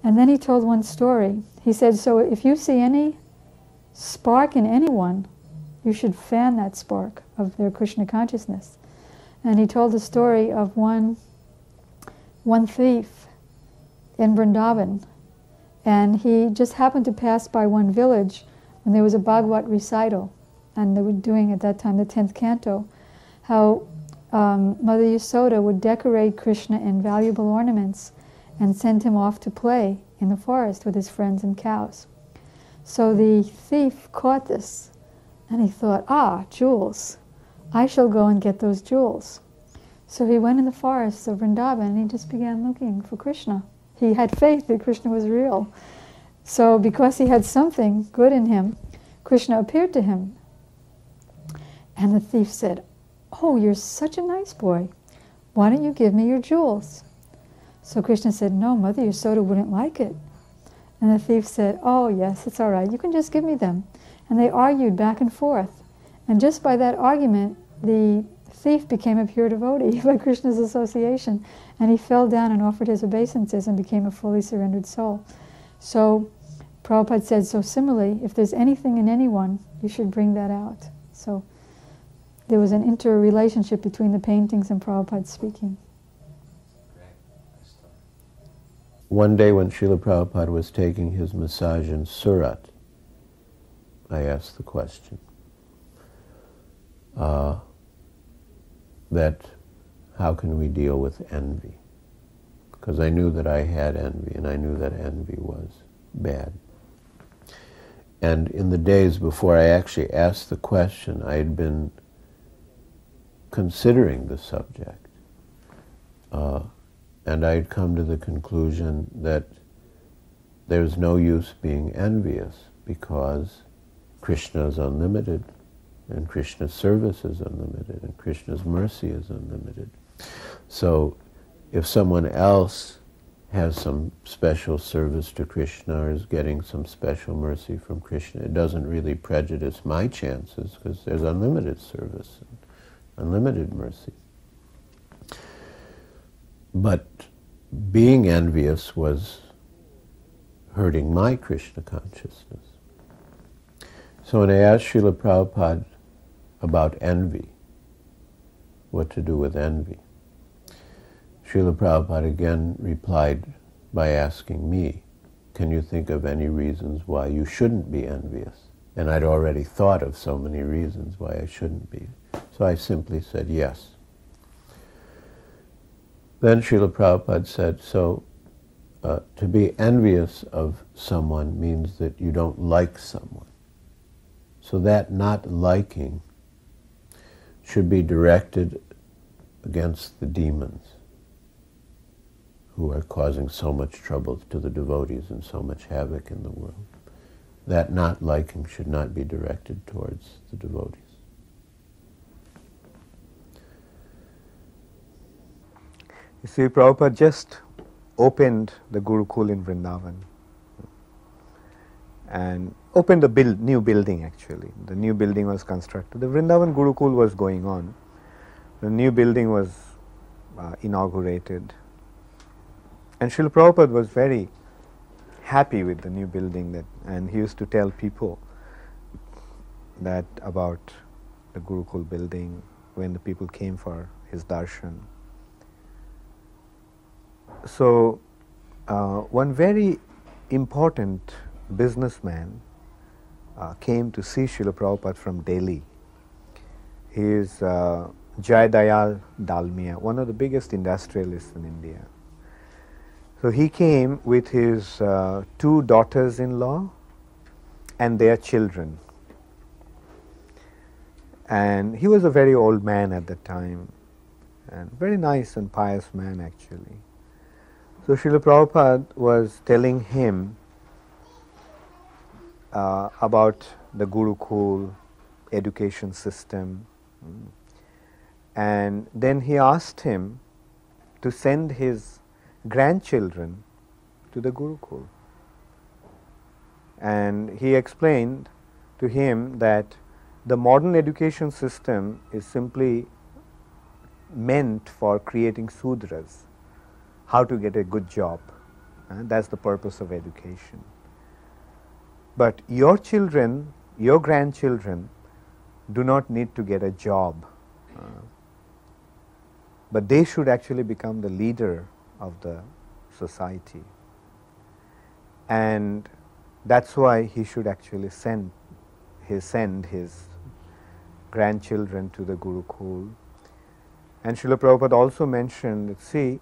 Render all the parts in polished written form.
And then he told one story. He said, so if you see any spark in anyone, you should fan that spark of their Krishna consciousness. And he told the story of one thief in Vrindavan. And he just happened to pass by one village when there was a Bhagavad recital. And they were doing at that time the 10th canto. How Mother Yasoda would decorate Krishna in valuable ornaments and send him off to play in the forest with his friends and cows. So the thief caught this, and he thought, jewels. I shall go and get those jewels. So he went in the forests of Vrindavan, and he just began looking for Krishna. He had faith that Krishna was real. So because he had something good in him, Krishna appeared to him. And the thief said, oh, you're such a nice boy. Why don't you give me your jewels? So Krishna said, no, Mother Yasoda wouldn't like it. And the thief said, oh, yes, it's all right. You can just give me them. And they argued back and forth. And just by that argument, the thief became a pure devotee by Krishna's association. And he fell down and offered his obeisances and became a fully surrendered soul. So Prabhupada said, so similarly, if there's anything in anyone, you should bring that out. So there was an interrelationship between the paintings and Prabhupada speaking. One day when Srila Prabhupada was taking his massage in Surat, I asked the question that how can we deal with envy? Because I knew that I had envy, and I knew that envy was bad. And in the days before I actually asked the question, I had been considering the subject. And I had come to the conclusion that there's no use being envious because Krishna is unlimited, and Krishna's service is unlimited, and Krishna's mercy is unlimited. So if someone else has some special service to Krishna or is getting some special mercy from Krishna, it doesn't really prejudice my chances because there's unlimited service and unlimited mercy. But being envious was hurting my Krishna consciousness. So when I asked Srila Prabhupada about envy, what to do with envy, Srila Prabhupada again replied by asking me, can you think of any reasons why you shouldn't be envious? And I'd already thought of so many reasons why I shouldn't be. So I simply said yes. Then Srila Prabhupada said, so to be envious of someone means that you don't like someone. So that not liking should be directed against the demons who are causing so much trouble to the devotees and so much havoc in the world. That not liking should not be directed towards the devotees. You see, Prabhupada just opened the Gurukul in Vrindavan and opened a new building actually. The new building was constructed. The Vrindavan Gurukul was going on. The new building was inaugurated. And Srila Prabhupada was very happy with the new building, and he used to tell people that about the Gurukul building when the people came for his darshan. So one very important businessman came to see Srila Prabhupada from Delhi. He is Jai Dayal Dalmia, one of the biggest industrialists in India. So he came with his two daughters-in-law and their children. And he was a very old man at the time, and very nice and pious man actually. So Srila Prabhupada was telling him about the Gurukul education system, and then he asked him to send his grandchildren to the Gurukul. And he explained to him that the modern education system is simply meant for creating Sudras, how to get a good job. That's the purpose of education. But your children, your grandchildren, do not need to get a job, but they should actually become the leader of the society. And that's why he should actually send his grandchildren to the Gurukul. And Srila Prabhupada also mentioned that, see,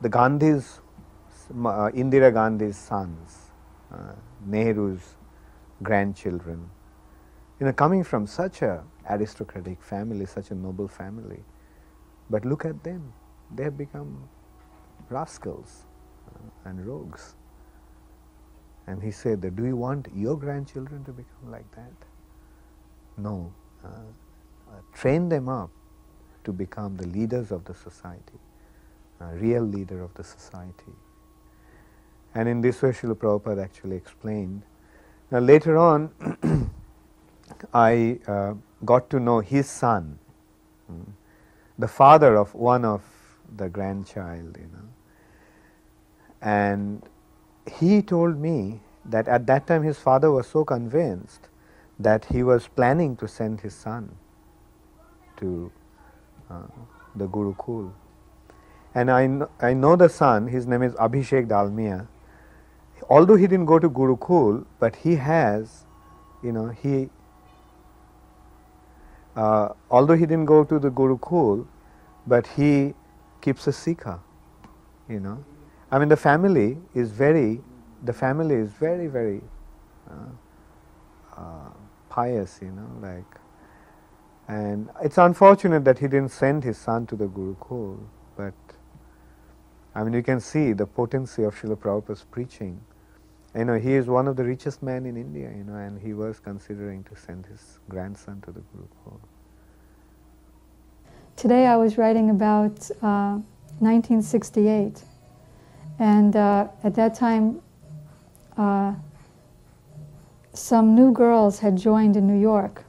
the Gandhis, Indira Gandhi's sons, Nehru's grandchildren, coming from such a aristocratic family, such a noble family, but look at them, they have become rascals and rogues. And he said that, do you want your grandchildren to become like that? No. Train them up to become the leaders of the society, a real leader of the society. And in this way, Srila Prabhupada actually explained. Now later on, I got to know his son, the father of one of the grandchild, and he told me that at that time his father was so convinced that he was planning to send his son to the Gurukul. And I know the son, his name is Abhishek Dalmia. Although he didn't go to Gurukul, but he has, although he didn't go to the Gurukul, but he keeps a sikha, I mean, the family is very, very pious, and it's unfortunate that he didn't send his son to the Gurukul, but I mean, you can see the potency of Srila Prabhupada's preaching. He is one of the richest men in India, and he was considering to send his grandson to the Gurukul. Today I was writing about 1968, and at that time some new girls had joined in New York,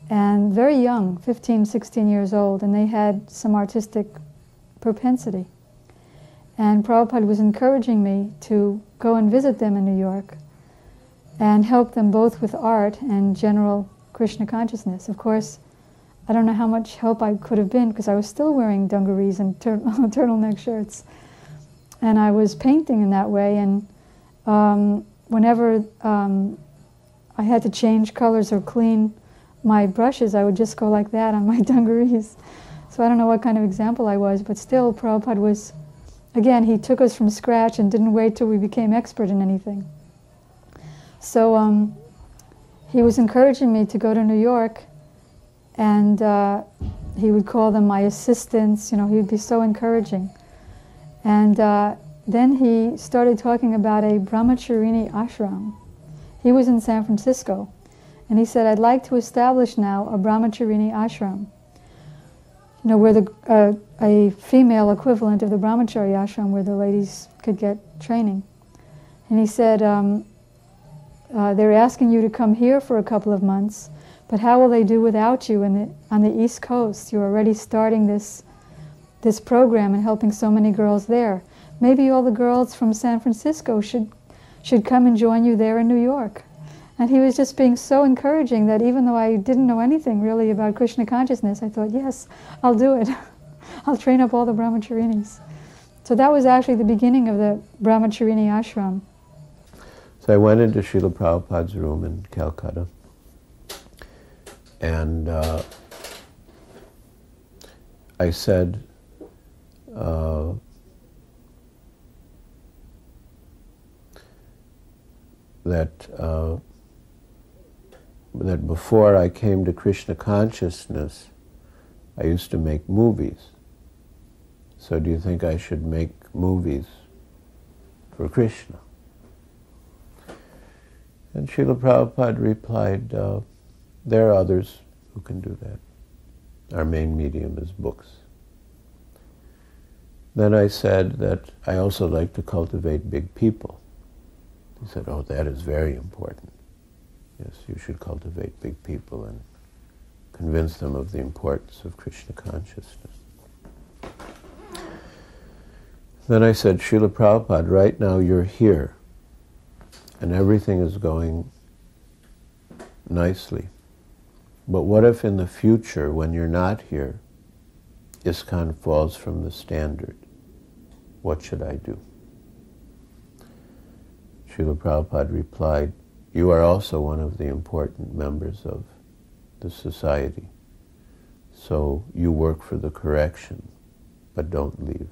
and very young, 15, 16 years old, and they had some artistic propensity. And Prabhupada was encouraging me to go and visit them in New York and help them both with art and general Krishna consciousness. Of course, I don't know how much help I could have been because I was still wearing dungarees and turtleneck shirts. And I was painting in that way, and whenever I had to change colors or clean my brushes, I would just go like that on my dungarees. So I don't know what kind of example I was, but still Prabhupada was, again, he took us from scratch and didn't wait till we became expert in anything. So he was encouraging me to go to New York, and he would call them my assistants, he would be so encouraging. And then he started talking about a brahmacharini ashram. He was in San Francisco, and he said, I'd like to establish now a brahmacharini ashram, where a female equivalent of the brahmachari ashram, where the ladies could get training. And he said, they're asking you to come here for a couple of months, but how will they do without you on the East Coast? You're already starting this program and helping so many girls there. Maybe all the girls from San Francisco should come and join you there in New York. And he was just being so encouraging that even though I didn't know anything really about Krishna consciousness, I thought, yes, I'll do it. I'll train up all the brahmacharinis. So that was actually the beginning of the brahmacharini ashram. So I went into Srila Prabhupada's room in Calcutta, and I said, that before I came to Krishna consciousness, I used to make movies. So do you think I should make movies for Krishna? And Srila Prabhupada replied, there are others who can do that. Our main medium is books. Then I said that I also like to cultivate big people. He said, oh, that is very important. Yes, you should cultivate big people and convince them of the importance of Krishna consciousness. Then I said, Srila Prabhupada, right now you're here, and everything is going nicely. But what if in the future, when you're not here, ISKCON falls from the standard? What should I do? Srila Prabhupada replied, you are also one of the important members of the society, so you work for the correction, but don't leave.